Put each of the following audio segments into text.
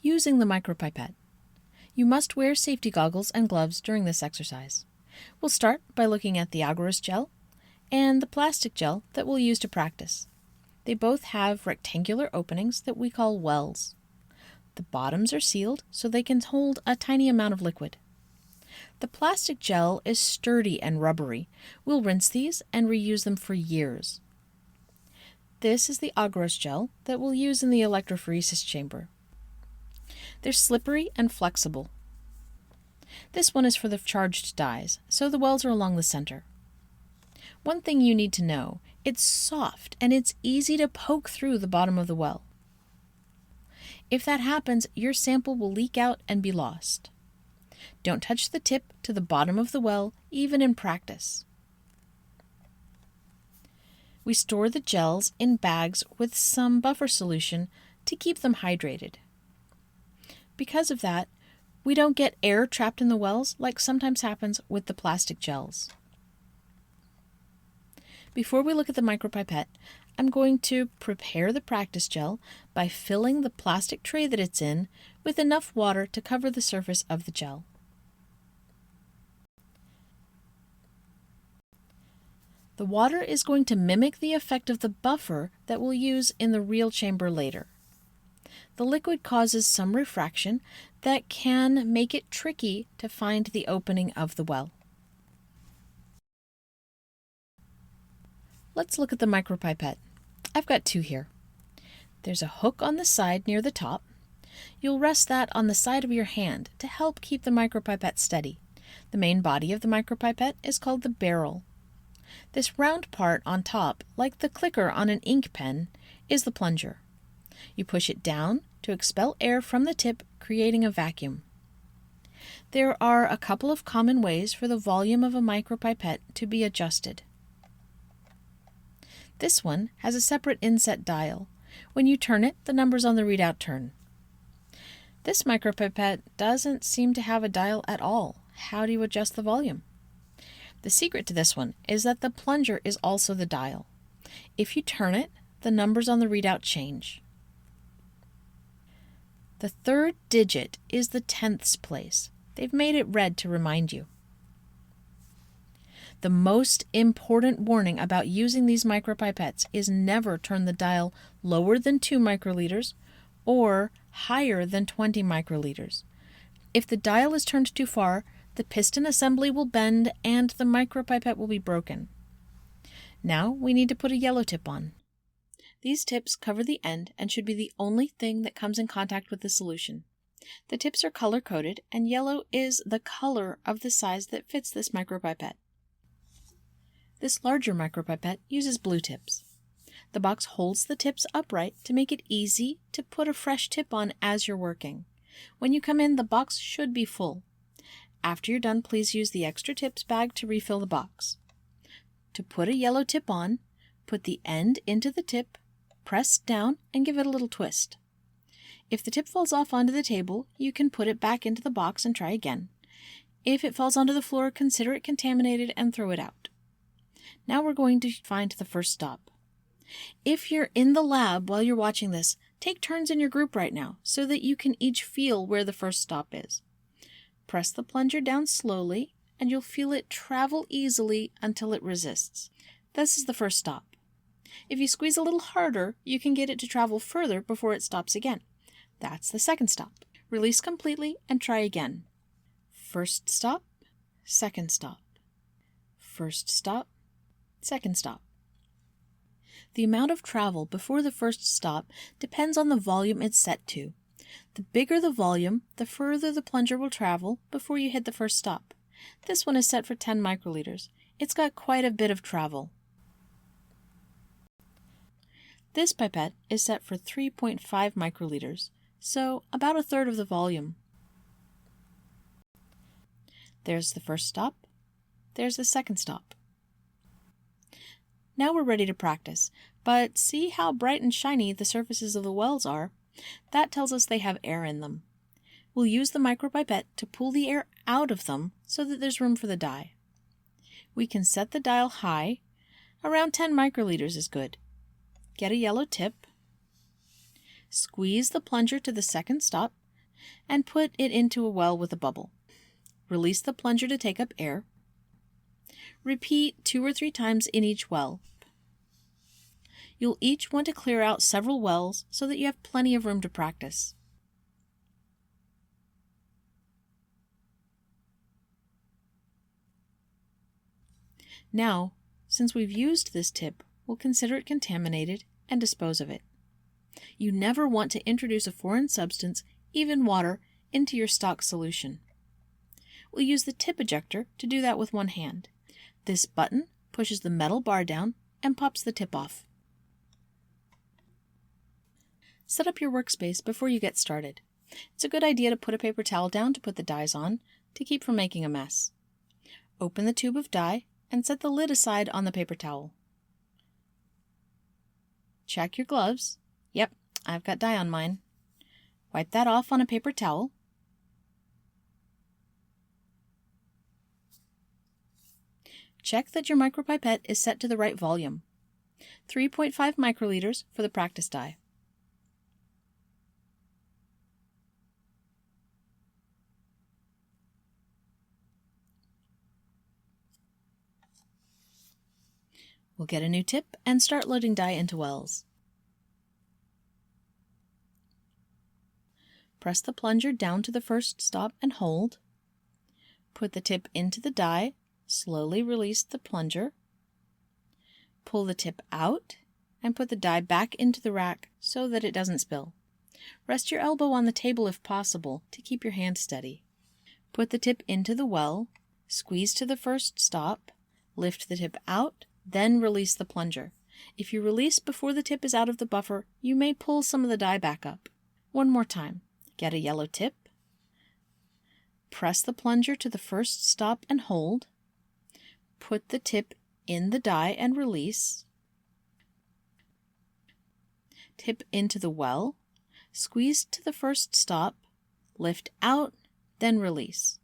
Using the micropipette. You must wear safety goggles and gloves during this exercise. We'll start by looking at the agarose gel and the plastic gel that we'll use to practice. They both have rectangular openings that we call wells. The bottoms are sealed so they can hold a tiny amount of liquid. The plastic gel is sturdy and rubbery. We'll rinse these and reuse them for years. This is the agarose gel that we'll use in the electrophoresis chamber. They're slippery and flexible. This one is for the charged dyes, so the wells are along the center. One thing you need to know, it's soft and it's easy to poke through the bottom of the well. If that happens, your sample will leak out and be lost. Don't touch the tip to the bottom of the well, even in practice. We store the gels in bags with some buffer solution to keep them hydrated. Because of that, we don't get air trapped in the wells like sometimes happens with the plastic gels. Before we look at the micropipette, I'm going to prepare the practice gel by filling the plastic tray that it's in with enough water to cover the surface of the gel. The water is going to mimic the effect of the buffer that we'll use in the real chamber later. The liquid causes some refraction that can make it tricky to find the opening of the well. Let's look at the micropipette. I've got two here. There's a hook on the side near the top. You'll rest that on the side of your hand to help keep the micropipette steady. The main body of the micropipette is called the barrel. This round part on top, like the clicker on an ink pen, is the plunger. You push it down to expel air from the tip, creating a vacuum. There are a couple of common ways for the volume of a micropipette to be adjusted. This one has a separate inset dial. When you turn it, the numbers on the readout turn. This micropipette doesn't seem to have a dial at all. How do you adjust the volume? The secret to this one is that the plunger is also the dial. If you turn it, the numbers on the readout change. The third digit is the tenths place. They've made it red to remind you. The most important warning about using these micropipettes is never turn the dial lower than 2 microliters or higher than 20 microliters. If the dial is turned too far, the piston assembly will bend and the micropipette will be broken. Now we need to put a yellow tip on. These tips cover the end and should be the only thing that comes in contact with the solution. The tips are color-coded and yellow is the color of the size that fits this micropipette. This larger micropipette uses blue tips. The box holds the tips upright to make it easy to put a fresh tip on as you're working. When you come in, the box should be full. After you're done, please use the extra tips bag to refill the box. To put a yellow tip on, put the end into the tip, press down, and give it a little twist. If the tip falls off onto the table, you can put it back into the box and try again. If it falls onto the floor, consider it contaminated and throw it out. Now we're going to find the first stop. If you're in the lab while you're watching this, take turns in your group right now so that you can each feel where the first stop is. Press the plunger down slowly and you'll feel it travel easily until it resists. This is the first stop. If you squeeze a little harder, you can get it to travel further before it stops again. That's the second stop. Release completely and try again. First stop, second stop. First stop, second stop. The amount of travel before the first stop depends on the volume it's set to. The bigger the volume, the further the plunger will travel before you hit the first stop. This one is set for 10 microliters. It's got quite a bit of travel. This pipette is set for 3.5 microliters, so about a third of the volume. There's the first stop. There's the second stop. Now we're ready to practice, but see how bright and shiny the surfaces of the wells are? That tells us they have air in them. We'll use the micropipette to pull the air out of them so that there's room for the dye. We can set the dial high. Around 10 microliters is good. Get a yellow tip. Squeeze the plunger to the second stop, and put it into a well with a bubble. Release the plunger to take up air. Repeat 2 or 3 times in each well. You'll each want to clear out several wells so that you have plenty of room to practice. Now, since we've used this tip, we'll consider it contaminated and dispose of it. You never want to introduce a foreign substance, even water, into your stock solution. We'll use the tip ejector to do that with one hand. This button pushes the metal bar down and pops the tip off. Set up your workspace before you get started. It's a good idea to put a paper towel down to put the dies on to keep from making a mess. Open the tube of dye and set the lid aside on the paper towel. Check your gloves. Yep, I've got dye on mine. Wipe that off on a paper towel. Check that your micropipette is set to the right volume. 3.5 microliters for the practice dye. We'll get a new tip and start loading dye into wells. Press the plunger down to the first stop and hold. Put the tip into the dye, slowly release the plunger. Pull the tip out and put the dye back into the rack so that it doesn't spill. Rest your elbow on the table if possible to keep your hand steady. Put the tip into the well, squeeze to the first stop, lift the tip out, then release the plunger. If you release before the tip is out of the buffer, you may pull some of the dye back up. One more time. Get a yellow tip. Press the plunger to the first stop and hold. Put the tip in the dye and release. Tip into the well. Squeeze to the first stop. Lift out, then release.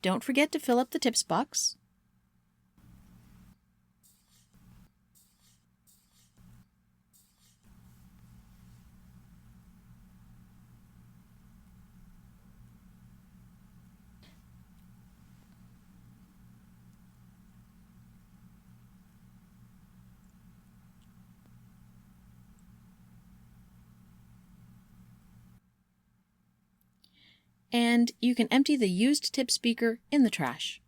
Don't forget to fill up the tips box. And you can empty the used tip speaker in the trash.